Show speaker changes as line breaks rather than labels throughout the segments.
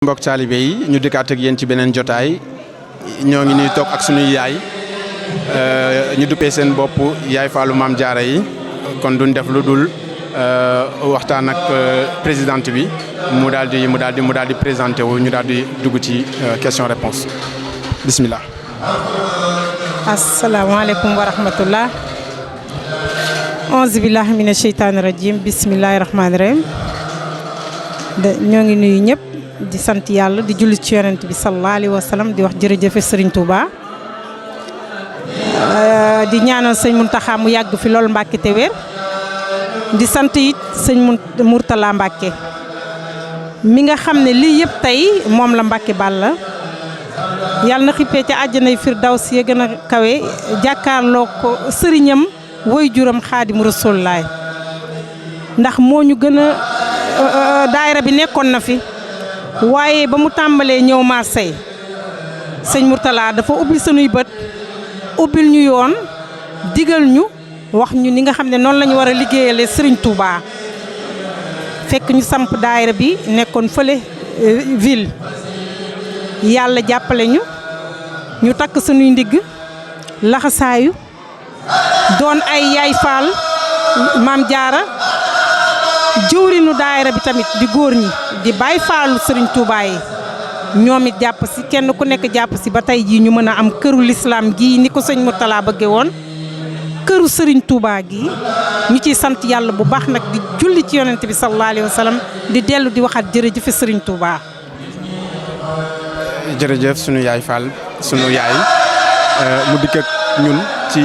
mbokk taalibe yi ñu dikkaat ak yéen ci beneen jotaay ñoo ngi nii toog ak suñuy yaay ñu duppee seen bopp yaay Fallou Mame Diarra yi kon duñ def lu dul waxtaan ak présidente bi mu daal di présenté wu ñu daal di dugg ci question réponse bismillah.
asalaamaaleykum wa rahmatullah. auzu billahi mina sheytaani rajim bismillahi rahmaani rahim. ñoo ngi nuyu ñëpp. di sant yàlla di julli ci yonent bi sallallahu alayhi wa sallam di wax jërëjëfe Serigne Touba di ñaanal sëñ Mountakha mu yàgg fi lool Mbàkke te wér di sant it sëñ Mourtala Mbàkke mi nga xam ne lii yëpp tey moom la Mbàkke Balla yàlla na xippee ca àjjanay Firdawsi ya gën a kawe jàkkaarloo ko sëriñam woy juram Xaadimu Rasuulullaay ndax moo ñu gën a daayira bi nekkoon na fi waaye ba mu tàmbalee ñëw Marseille sëñ Mourtala dafa ubbi sunuy bët ubbil ñu yoon digal ñu wax ñu ni nga xam ne noonu la ñu war a liggéeyale Serigne Touba fekk ñu samp daayira bi nekkoon fële ville yàlla jàppale ñu takk sunuy ndigg laxasaayu doon ay yaay Fall Mame Diarra jëwrinu daayira bi tamit di góor ñi di bàyyi faalu Serigne Touba yi ñoom it jàpp si kenn ku nekk jàpp si ba tey jii ñu mën a am këru lislaam gii ni ko sëñ Mourtala bëgge woon këru Serigne Touba gii ñu ciy sant yàlla bu baax nag di julli ci yonent bi sallallahu alayhi wa sallam di dellu di waxaat jërëjëf Serigne Touba.
jërëjëf sunu yaay Fall sunu yaay mu dikk ak ñun ci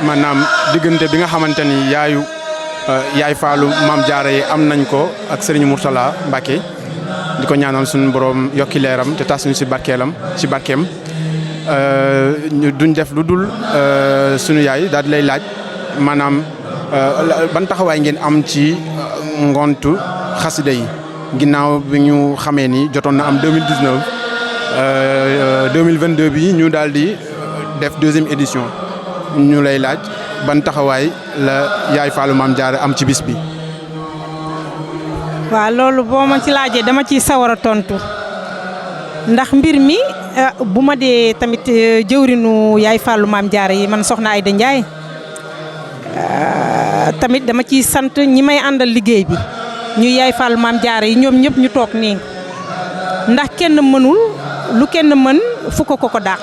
maanaam diggante bi nga xamante ni yaay Fallou Mame Diarra yi am nañ ko ak Serigne Mourtala Mbacke di ko ñaanal suñu borom yokki leeram te tas ñu ci barkeem duñ def lu dul suñu yaay daal di lay laaj maanaam ban taxawaay ngeen am ci ngontu xasida yi ginnaaw bi ñu xamee ni jotoon na am 2019 2022 bi ñu daal di def deuxième édition ñu lay laaj ban taxawaay la yaay Fallou Mame Diarra am ci bis bi.
waaw loolu boo ma ci laajee dama ciy sawar a tontu ndax mbir mi bu ma dee tamit jëwrinu yaay Fallou Mame Diarra yi man soxna Aïda Ndiaye tamit dama ciy sant ñi may àndal liggéey bi ñu yaay Fallou Mame Diarra yi ñoom ñëpp ñu toog nii ndax kenn mënul lu kenn mën fukk ko dàq.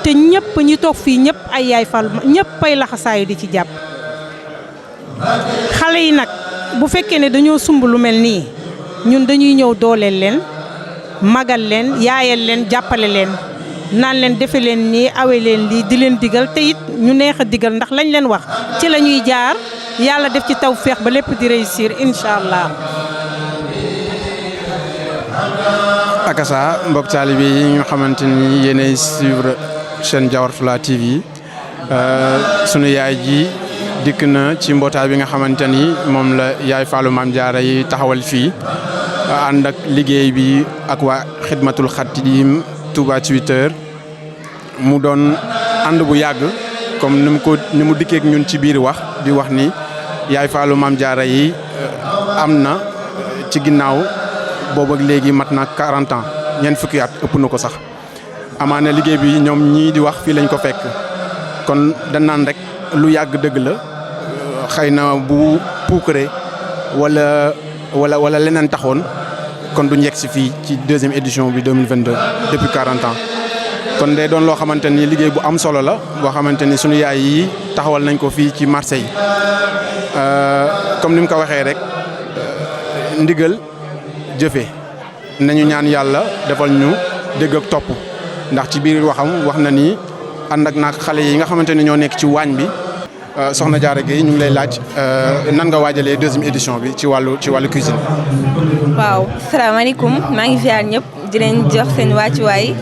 te ñëpp ñi toog fii ñëpp ay yaay Fallou ñëpp ay laxasaayu di ci jàpp xale yi nag bu fekkee ne dañoo sumb lu mel nii ñun dañuy ñëw dooleel leen magal leen yaayal leen jàppale leen naan leen defe leen nii awe leen lii di leen digal te it ñu neex a digal ndax lañ leen wax ci la ñuy jaar yàlla def ci taw feex ba lépp di réussir incha allah.
akasa mbokk taalibe yi nga xamante ni yéenay suivre chaîne Diawartoulah TV sunu yaay ji dikk na ci mbootaay bi nga xamante ni moom la yaay Fallou Mame Diarra yi taxawal fii ànd ak liggéey bi ak waa xidmatul xadim Touba Twitter mu doon ànd bu yàgg comme ni mu dikkee ak ñun ci biir wax di wax ni yaay Fallou Mame Diarra yi am na ci ginnaaw boobu ak léegi mat na 40 ans ñeent fukki at ëpp na ko sax. amaana liggéey bi ñoom ñii di wax fii lañ ko fekk kon dañ naan rek lu yàgg dëgg la xëy na bu puukare wala leneen taxoon kon duñ yegg si fii ci deuxième édition bi 2022 depuis 40 ans. kon day doon loo xamante ni liggéey bu am solo la boo xamante ni sunu yaay yi taxawal nañ ko fii ci Marseille comme ni mu ko waxee rek ndigal jëfe nañu ñaan yàlla defal ñu dégg ak topp. ndax ci biir waxam wax na ni ànd ak nag xale yi nga xamante ne ñoo nekk ci waañ bi soxna Diarra Gueye ñu ngi lay laaj nan nga waajalee deuxième édition bi ci wàllu cuisine.
waaw salaamaaleykum maa ngi ziar ñëpp di leen jox seen wàccuwaay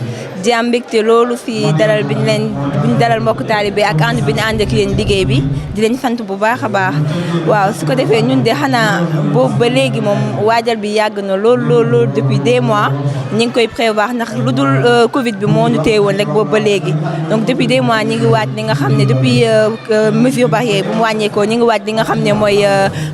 di am mbégte loolu si dalal bi ñu dalal mbokk taalibe ak ànd bi ñu ànd ak yéen liggéey bi di leen sant bu baax a baax waaw su ko defee ñun de xanaa boobu ba léegi moom waajal bi yàgg na lool depuis 2 mois ñi ngi koy prévoir ndax lu dul Covid bi moo ñu téye woon rek boobu ba léegi donc depuis 2 mois ñi ngi waaj li nga xam ne depuis mesure barrière bu mu wàññeekoo ñi ngi waaj li nga xam ne mooy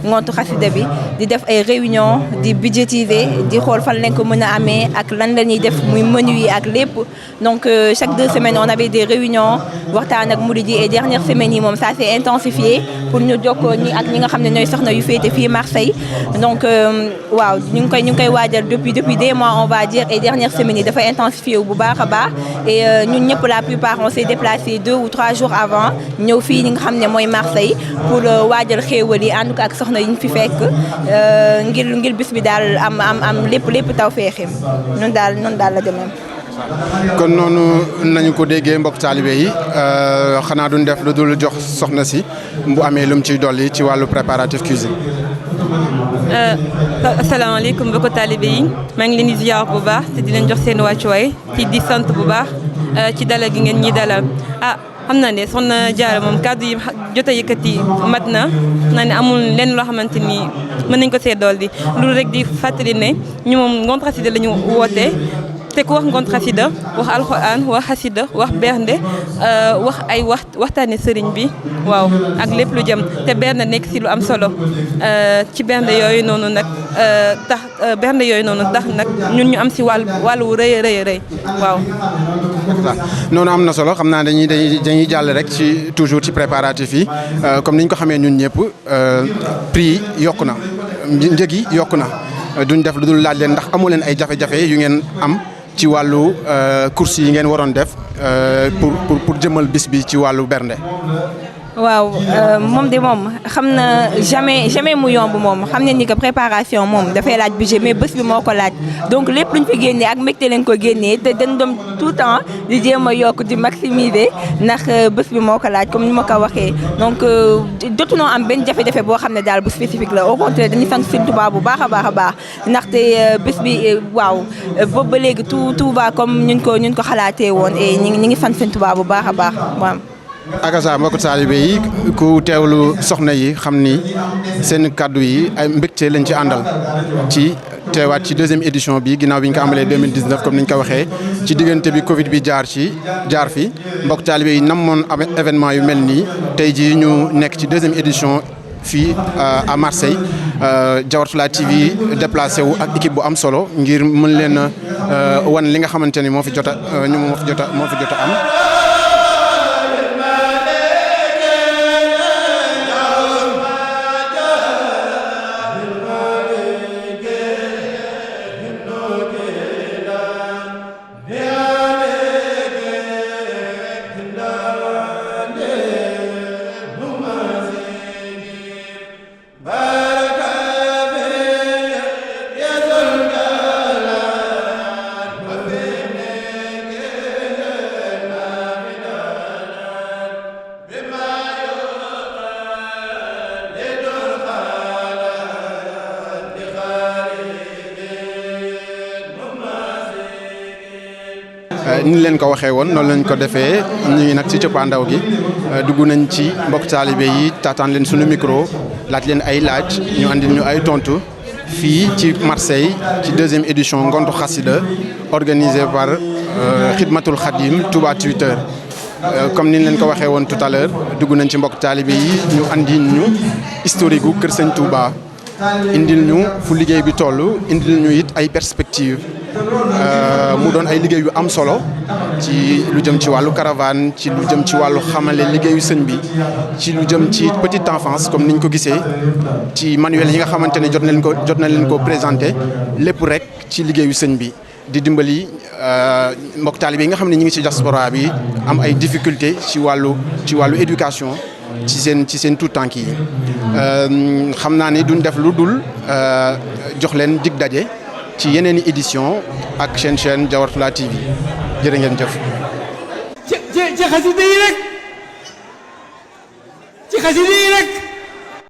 ngontu xasida bi di def ay réunion di budgétiser di xool fan lañ ko mën a amee ak lan la ñuy def muy menu yi ak lépp donc chaque 2 semaines on avait des réunions waxtaan ak murid yi et dernière semaine yi moom ça s'est intensifié pour ñu jokkoo ñi ak ñi nga xam ne ñooy soxna yu féete fii Marseille donc waaw ñu ngi koy waajal depuis 2 mois on va dire et dernière semaine yi dafa intensifié wu bu baax a baax et ñun ñëpp la plupart on s'est déplacé 2 ou 3 jours avant ñëw fii ñi nga xam ne mooy Marseille pour waajal xéewal yi ànd ko ak soxna yi ñu fi fekk ngir bis bi daal am lépp taw feexim noonu daal la demee.
kon noonu nañu ko déggee mbokk taalibe yi xanaa duñ def lu dul jox soxna si bu amee lu mu ciy dolli ci wàllu préparatif cuisine.
asalaamaaleykum mbokk taalibe yi maa ngi leen di ziar bu baax te di leen jox seen wàccuwaay ci di sant bu baax ci dalal gi ngeen ñi dalal xam naa ne soxna Diarra moom kàddu yi jot a yëkkati mat na naa ne amul lenn loo xamante ni mën nañ ko see dolli loolu rek di fàttali ne ñu moom ngontu xasida la ñu woote te ku wax ngontu xasida wax alxuraan wax xasida wax bernde wax ay waxtaane sëriñ bi waaw ak lépp lu jëm te bernde nekk si lu am solo ci bernde yooyu noonu nag tax nag ñun ñu am si wàllu rëy waaw.
noonu am na solo xam naa dañuy jàll rek ci toujours ci préparatif yi comme ni ñu ko xamee ñun ñëpp prix yokk na njëg yi yokk na duñ def lu dul laaj leen ndax amu leen ay jafe-jafe yu ngeen am ci wàllu course yi ngeen waroon def pour jëmal bis bi ci wàllu bernde.
waaw moom de moom xam na jamais mu yomb moom xam ne ni que préparation moom dafay laaj budget mais bés bi moo ko laaj donc lépp luñ fi génnee ak mbégte leen ko génnee te dañ doon tout le temps di jéem a yokk di maximiser ndax bés bi moo ko laaj comme ni ma ko waxee donc jotunoo am benn jafe-jafe boo xam ne daal bu spécifique la au contraire dañuy sant Sëñ Tuubaa bu baax a baax ndaxte bés bi waaw boobu ba léegi tout va comme ñun ko xalaatee woon et ñi ngi sant Sëñ Tuubaa bu baax a baax waaw.
akasa mbokk taalibe yi ku teewlu soxna yi xam ni seen kàddu yi ay mbégte lañ ci àndal ci teewaat ci 2e édition bi ginnaaw bi ñu ko amalee 2019 comme ni ñu ko waxee ci diggante bi Covid bi jaar fi mbokk taalibe yi namoon événement yu mel nii tey jii ñu nekk ci 2e édition fii à Marseille Diawartoulah TV déplacé wu ak équipe bu am solo ngir mën leen wan li nga xamante ni moo fi jot a am. ni leen ko waxee woon noonu lañ ko defee ñu ngi nag ci cëppaandaw gi dugg nañ ci mbokk taalibe yi taataan leen suñu micro laaj leen ay laaj ñu andil ñu ay tontu fii ci Marseille ci 2e édition ngontu xasida organisé par Xidmatul Xadim Touba Twitter comme ni leen ko waxee woon tout à l'heure dugg nañ ci mbokk taalibe yi ñu andi ñu historique gu Kër Sëñ Touba indil ñu fu liggéey bi toll indil ñu it ay perspectives mu doon ay liggéey yu am solo ci lu jëm ci wàllu caravane ci lu jëm ci wàllu xamale liggéeyu sëñ bi ci lu jëm ci petite enfance comme niñ ko gisee ci manuel yi nga xamante ne jot na leen ko présenté lépp rek ci liggéeyu sëñ bi di dimbali mbokk taalibe yi nga xam ne ñu ngi ci diaspora bi am ay difficultés ci wàllu éducation ci seen tout tànk yi xam naa ni duñ def lu dul jox leen dig daje ci yeneen i édition ak chaîne Diawartoulah TV jërë ngeen jëf.
ci xasida yi rek